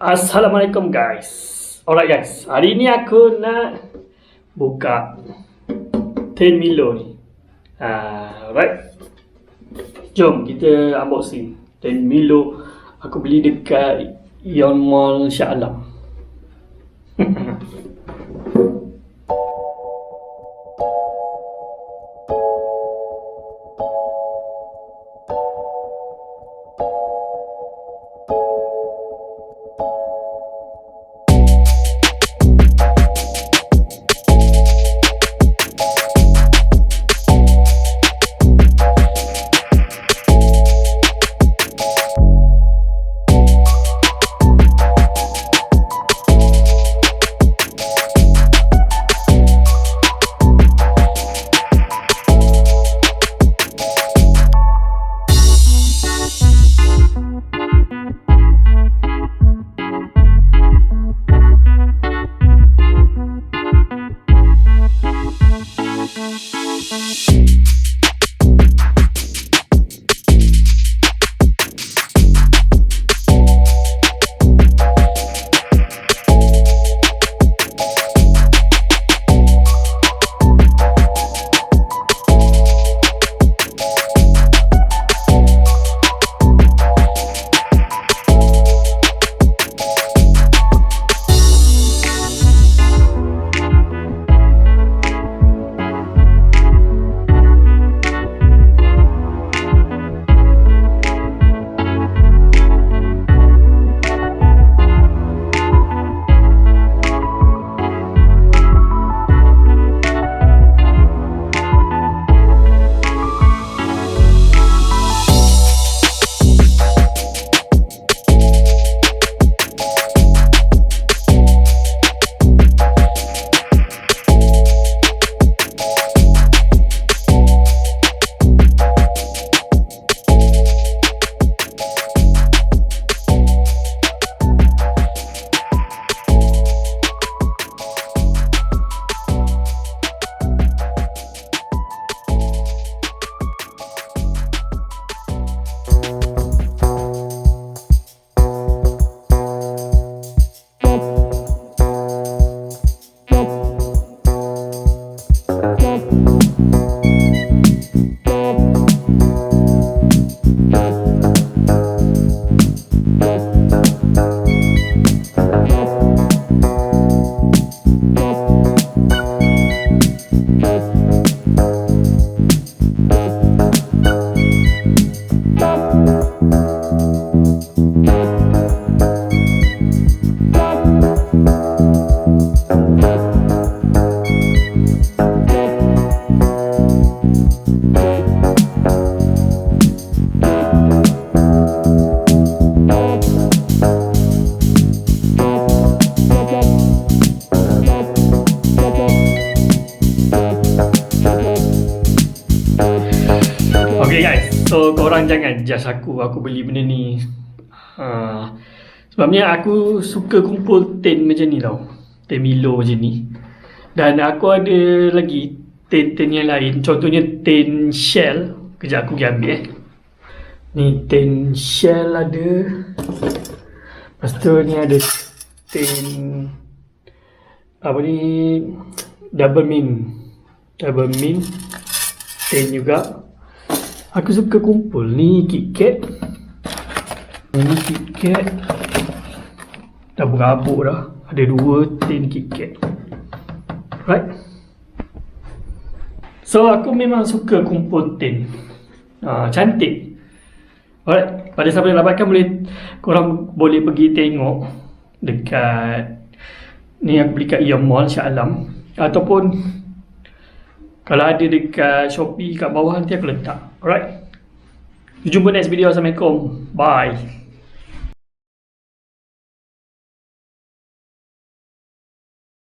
Assalamualaikum guys. Alright guys, hari ni aku nak buka tin Milo ni. Alright. Jom kita unboxing tin Milo aku beli dekat Ion Mall Shah Alam. Okay guys, so korang jangan judge aku beli benda ni. Sebabnya aku suka kumpul tin macam ni tau, tin Milo macam ni. Dan aku ada lagi tin-tin yang lain, contohnya tin Shell. Kejap aku pergi ambil Ni tin Shell ada. Lepas tu ni ada tin apa ni, Double mint tin juga. Aku suka kumpul ni KitKat. Ni KitKat dah berabuk dah. Ada 2 tin KitKat. Right. So aku memang suka kumpul tin. Cantik. Alright. Pada siapa yang dapatkan, korang boleh pergi tengok dekat ni, aku beli kat Ion Mall Shah Alam. Ataupun kalau ada dekat Shopee kat bawah, nanti aku letak. Alright. Jumpa next video. Assalamualaikum. Bye.